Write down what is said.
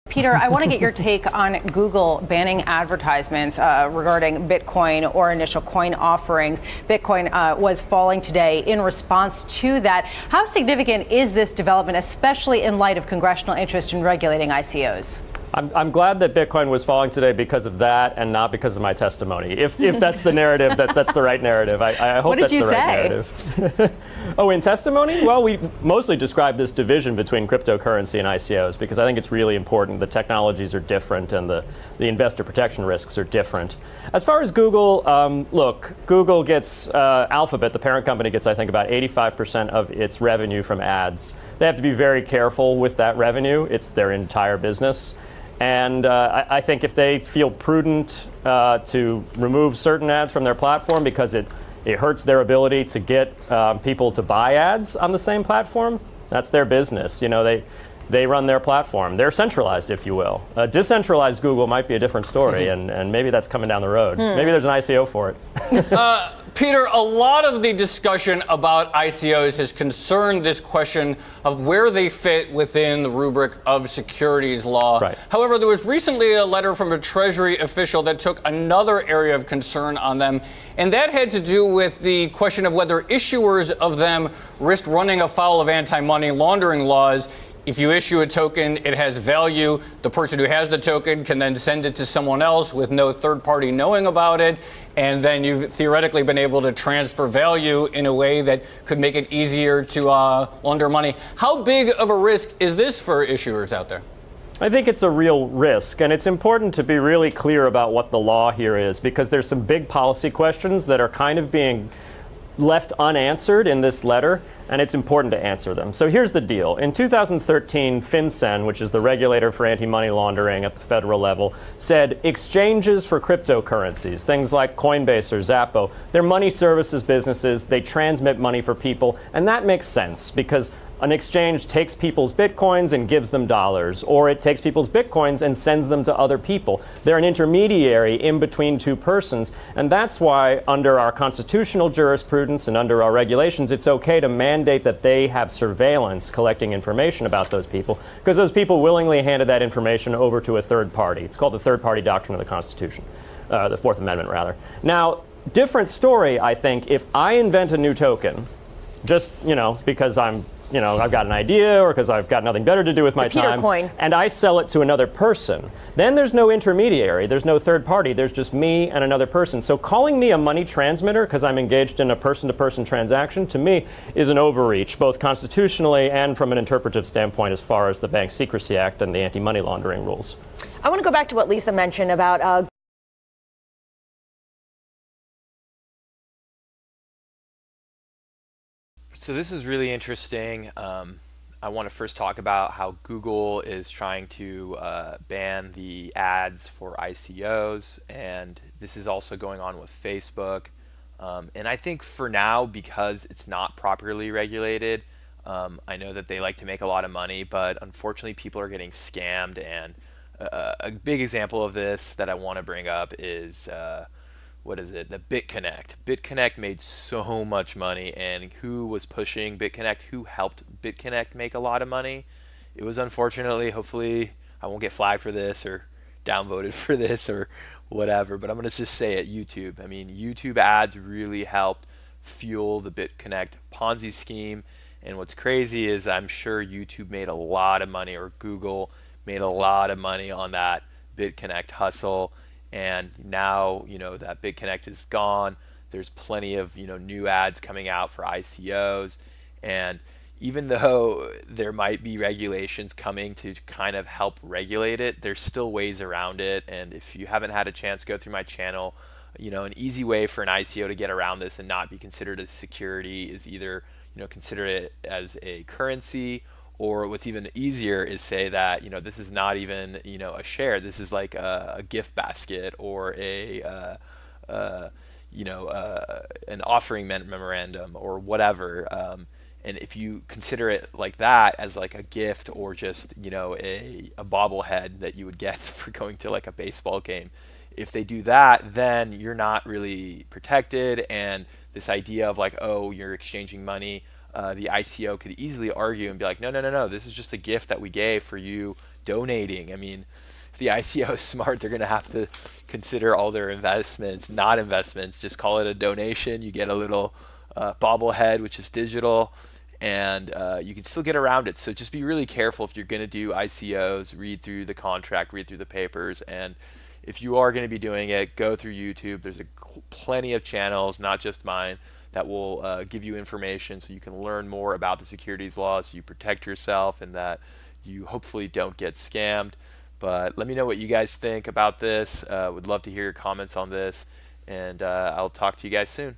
Peter, I want to get your take on Google banning advertisements regarding Bitcoin or initial coin offerings. Bitcoin was falling today in response to that. How significant is this development, especially in light of congressional interest in regulating ICOs? I'm glad that Bitcoin was falling today because of that and not because of my testimony. If that's the narrative, that's the right narrative. I hope that's the right narrative. Oh, in testimony? Well, we mostly described this division between cryptocurrency and ICOs because I think it's really important. The technologies are different and the investor protection risks are different. As far as Google, look, Google gets, Alphabet, the parent company, gets, I think, about 85% of its revenue from ads. They have to be very careful with that revenue. It's their entire business. And I think if they feel prudent to remove certain ads from their platform because it hurts their ability to get people to buy ads on the same platform, that's their business. You know, they run their platform. They're centralized, if you will. Decentralized Google might be a different story, and maybe that's coming down the road. Maybe there's an ICO for it. Peter, a lot of the discussion about ICOs has concerned this question of where they fit within the rubric of securities law. Right. However, there was recently a letter from a Treasury official that took another area of concern on them, and that had to do with the question of whether issuers of them risk running afoul of anti-money laundering laws. If you issue a token, it has value. The person who has the token can then send it to someone else with no third party knowing about it. And then you've theoretically been able to transfer value in a way that could make it easier to launder money. How big of a risk is this for issuers out there? I think it's a real risk, and it's important to be really clear about what the law here is because there's some big policy questions that are kind of being left unanswered in this letter, and it's important to answer them. So here's the deal. In 2013, FinCEN, which is the regulator for anti-money laundering at the federal level, said exchanges for cryptocurrencies, things like Coinbase or Zappo, they're money services businesses, they transmit money for people, and that makes sense because an exchange takes people's bitcoins and gives them dollars, or it takes people's bitcoins and sends them to other people. They're an intermediary in between two persons, and that's why under our constitutional jurisprudence and under our regulations, it's okay to mandate that they have surveillance collecting information about those people, because those people willingly handed that information over to a third party. It's called the third party doctrine of the Constitution, the Fourth Amendment rather. Now, different story, I think, if I invent a new token, just, because I've got an idea or because I've got nothing better to do with my time, coin. And I sell it to another person, then there's no intermediary, there's no third party, there's just me and another person. So calling me a money transmitter because I'm engaged in a person-to-person transaction, to me, is an overreach, both constitutionally and from an interpretive standpoint as far as the Bank Secrecy Act and the anti-money laundering rules. I want to go back to what Lisa mentioned about So this is really interesting. I want to first talk about how Google is trying to ban the ads for ICOs, and this is also going on with Facebook. And I think for now, because it's not properly regulated, I know that they like to make a lot of money, but unfortunately people are getting scammed. And a big example of this that I want to bring up is the BitConnect. BitConnect made so much money, and who was pushing BitConnect? Who helped BitConnect make a lot of money? It was, unfortunately, hopefully I won't get flagged for this or downvoted for this or whatever, but I'm going to just say it, YouTube. I mean, YouTube ads really helped fuel the BitConnect Ponzi scheme, and what's crazy is I'm sure YouTube made a lot of money, or Google made a lot of money on that BitConnect hustle. And now, that BitConnect is gone. There's plenty of, new ads coming out for ICOs. And even though there might be regulations coming to kind of help regulate it, there's still ways around it. And if you haven't had a chance, go through my channel. An easy way for an ICO to get around this and not be considered a security is either, consider it as a currency, or what's even easier is say that, this is not even, a share. This is like a gift basket or an offering memorandum or whatever. And if you consider it like that as like a gift or just, a bobblehead that you would get for going to like a baseball game, if they do that, then you're not really protected. And this idea of like, oh, you're exchanging money, the ICO could easily argue and be like, no, this is just a gift that we gave for you donating. I mean, if the ICO is smart, they're going to have to consider all their investments not investments. Just call it a donation. You get a little bobblehead, which is digital, and you can still get around it. So just be really careful if you're going to do ICOs. Read through the contract, read through the papers, and if you are going to be doing it, go through YouTube. There's plenty of channels, not just mine, that will give you information so you can learn more about the securities laws, so you protect yourself and that you hopefully don't get scammed. But let me know what you guys think about this. Would love to hear your comments on this, and I'll talk to you guys soon.